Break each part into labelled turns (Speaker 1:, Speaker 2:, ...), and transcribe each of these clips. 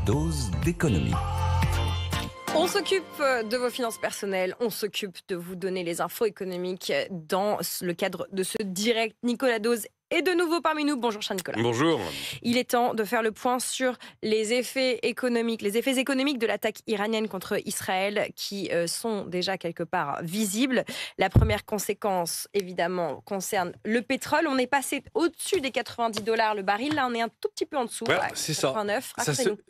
Speaker 1: dose d'économie.
Speaker 2: On s'occupe de vos finances personnelles, on s'occupe de vous donner les infos économiques dans le cadre de ce direct. Nicolas Dose est de nouveau parmi nous. Bonjour cher Nicolas.
Speaker 3: Bonjour.
Speaker 2: Il est temps de faire le point sur les effets économiques de l'attaque iranienne contre Israël qui sont déjà quelque part visibles. La première conséquence, évidemment, concerne le pétrole. On est passé au-dessus des $90 le baril. Là, on est un tout petit peu en dessous.
Speaker 3: Voilà, c'est
Speaker 2: 89.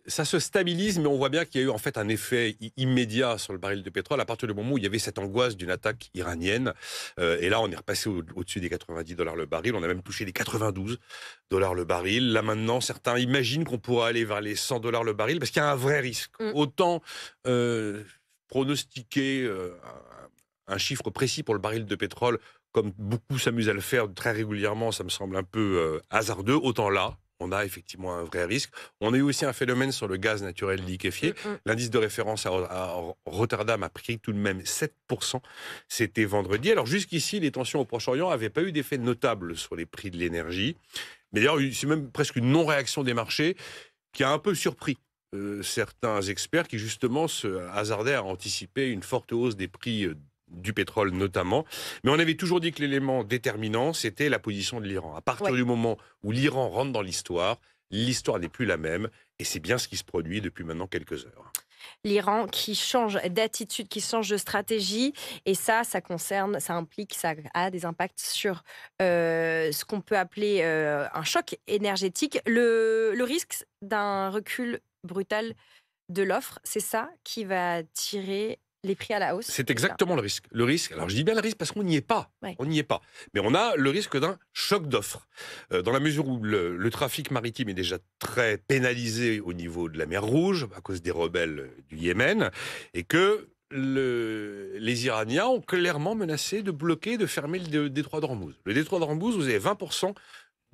Speaker 3: Ça se stabilise, mais on voit bien qu'il y a eu en fait un effet immédiat sur le baril de pétrole à partir du moment où il y avait cette angoisse d'une attaque iranienne. Et là, on est repassé au-dessus des $90 le baril. On a même touché les $92 le baril. Là, maintenant, certains imaginent qu'on pourra aller vers les $100 le baril parce qu'il y a un vrai risque. Autant pronostiquer un chiffre précis pour le baril de pétrole, comme beaucoup s'amusent à le faire très régulièrement, ça me semble un peu hasardeux. Autant là, on a effectivement un vrai risque. On a eu aussi un phénomène sur le gaz naturel liquéfié. L'indice de référence à Rotterdam a pris tout de même 7%. C'était vendredi. Alors jusqu'ici, les tensions au Proche-Orient n'avaient pas eu d'effet notable sur les prix de l'énergie. Mais d'ailleurs, c'est même presque une non-réaction des marchés qui a un peu surpris certains experts qui justement se hasardaient à anticiper une forte hausse des prix du pétrole notamment. Mais on avait toujours dit que l'élément déterminant, c'était la position de l'Iran. À partir du moment où l'Iran rentre dans l'histoire n'est plus la même. Et c'est bien ce qui se produit depuis maintenant quelques heures.
Speaker 2: L'Iran qui change d'attitude, qui change de stratégie. Et ça a des impacts sur ce qu'on peut appeler un choc énergétique. Le risque d'un recul brutal de l'offre, c'est ça qui va tirer les prix à la hausse.
Speaker 3: C'est exactement le risque. Le risque, alors je dis bien le risque parce qu'on n'y est pas. On n'y est pas. Mais on a le risque d'un choc d'offres. Dans la mesure où le trafic maritime est déjà très pénalisé au niveau de la mer Rouge, à cause des rebelles du Yémen, et que les Iraniens ont clairement menacé de bloquer, de fermer le détroit d'Ormuz. Le détroit d'Ormuz, vous avez 20%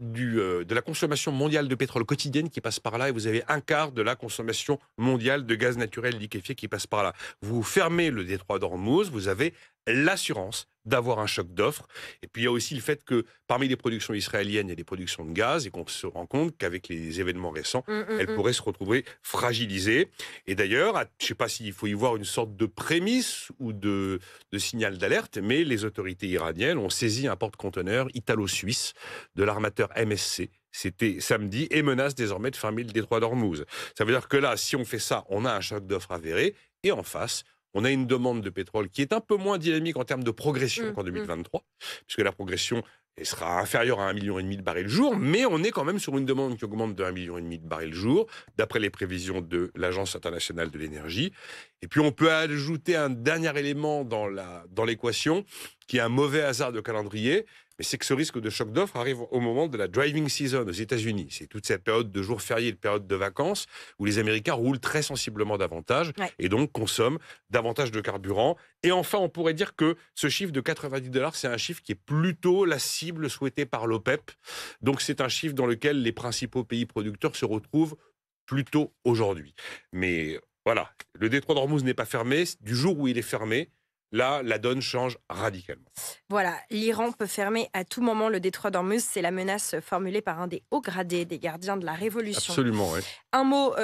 Speaker 3: de la consommation mondiale de pétrole quotidienne qui passe par là, et vous avez un quart de la consommation mondiale de gaz naturel liquéfié qui passe par là. Vous fermez le détroit d'Ormuz, vous avez l'assurance d'avoir un choc d'offres. Et puis il y a aussi le fait que parmi les productions israéliennes, il y a des productions de gaz et qu'on se rend compte qu'avec les événements récents, elles pourraient se retrouver fragilisées. Et d'ailleurs, je ne sais pas s'il faut y voir une sorte de prémisse ou de signal d'alerte, mais les autorités iraniennes ont saisi un porte-conteneur italo-suisse de l'armateur MSC. C'était samedi et menace désormais de fermer le détroit d'Ormuz. Ça veut dire que là, si on fait ça, on a un choc d'offres avéré. Et en face, on a une demande de pétrole qui est un peu moins dynamique en termes de progression qu'en 2023, puisque la progression sera inférieure à 1,5 million de barils jour, mais on est quand même sur une demande qui augmente de 1,5 million de barils jour, d'après les prévisions de l'Agence internationale de l'énergie. Et puis on peut ajouter un dernier élément dans l'équation, qui est un mauvais hasard de calendrier, mais c'est que ce risque de choc d'offres arrive au moment de la driving season aux États-Unis. C'est toute cette période de jours fériés, de période de vacances, où les Américains roulent très sensiblement davantage et donc consomment davantage de carburant. Et enfin, on pourrait dire que ce chiffre de $90, c'est un chiffre qui est plutôt la cible souhaitée par l'OPEP. Donc c'est un chiffre dans lequel les principaux pays producteurs se retrouvent plutôt aujourd'hui. Mais voilà, le détroit d'Ormuz n'est pas fermé. Du jour où il est fermé, là, la donne change radicalement.
Speaker 2: Voilà, l'Iran peut fermer à tout moment le détroit d'Ormuz. C'est la menace formulée par un des hauts gradés des gardiens de la Révolution.
Speaker 3: Absolument, oui.
Speaker 2: Un mot,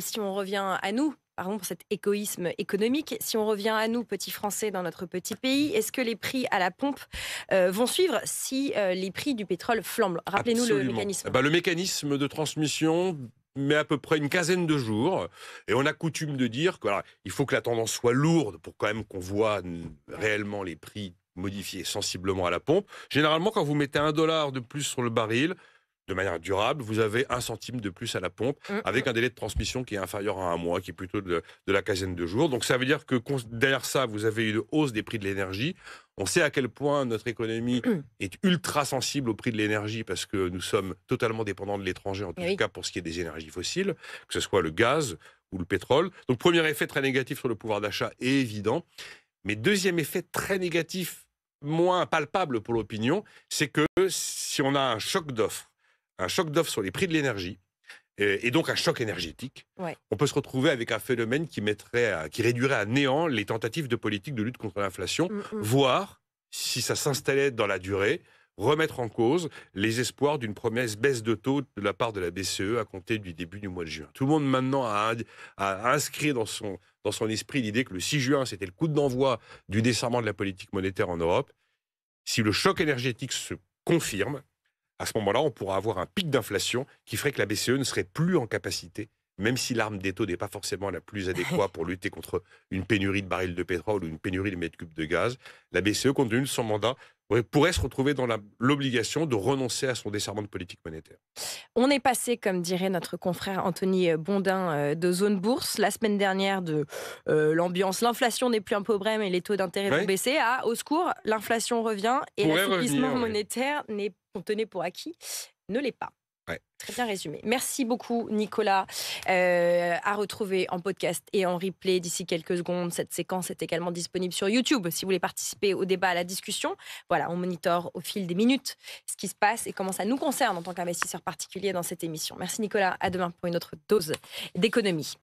Speaker 2: si on revient à nous, pardon pour cet égoïsme économique, si on revient à nous, petits Français, dans notre petit pays, est-ce que les prix à la pompe vont suivre si les prix du pétrole flambent? Rappelez-nous le mécanisme.
Speaker 3: Le mécanisme de transmission met à peu près une quinzaine de jours. Et on a coutume de dire qu'il faut que la tendance soit lourde pour quand même qu'on voit réellement les prix modifiés sensiblement à la pompe. Généralement, quand vous mettez $1 de plus sur le baril, de manière durable, vous avez 1 centime de plus à la pompe, avec un délai de transmission qui est inférieur à 1 mois, qui est plutôt de la quinzaine de jours. Donc ça veut dire que derrière ça, vous avez une hausse des prix de l'énergie. On sait à quel point notre économie est ultra sensible au prix de l'énergie, parce que nous sommes totalement dépendants de l'étranger, en tout cas pour ce qui est des énergies fossiles, que ce soit le gaz ou le pétrole. Donc premier effet très négatif sur le pouvoir d'achat est évident. Mais deuxième effet très négatif, moins palpable pour l'opinion, c'est que si on a un choc d'offres sur les prix de l'énergie, et donc un choc énergétique, on peut se retrouver avec un phénomène qui réduirait à néant les tentatives de politique de lutte contre l'inflation, voire, si ça s'installait dans la durée, remettre en cause les espoirs d'une promesse baisse de taux de la part de la BCE à compter du début du mois de juin. Tout le monde maintenant a inscrit dans son esprit l'idée que le 6 juin, c'était le coup d'envoi du desserrement de la politique monétaire en Europe. Si le choc énergétique se confirme, à ce moment-là, on pourra avoir un pic d'inflation qui ferait que la BCE ne serait plus en capacité, même si l'arme des taux n'est pas forcément la plus adéquate pour lutter contre une pénurie de barils de pétrole ou une pénurie de mètres cubes de gaz, la BCE, compte tenu de son mandat, pourrait se retrouver dans l'obligation de renoncer à son desserrement de politique monétaire.
Speaker 2: On est passé, comme dirait notre confrère Anthony Bondin, de zone bourse la semaine dernière de l'ambiance, l'inflation n'est plus un problème et les taux d'intérêt vont baisser, à au secours, l'inflation revient et l'assouplissement monétaire qu'on tenait pour acquis ne l'est pas.
Speaker 3: Ouais.
Speaker 2: Très bien résumé. Merci beaucoup, Nicolas. À retrouver en podcast et en replay d'ici quelques secondes. Cette séquence est également disponible sur YouTube si vous voulez participer au débat, à la discussion. Voilà, on monitore au fil des minutes ce qui se passe et comment ça nous concerne en tant qu'investisseurs particuliers dans cette émission. Merci, Nicolas. À demain pour une autre dose d'économie.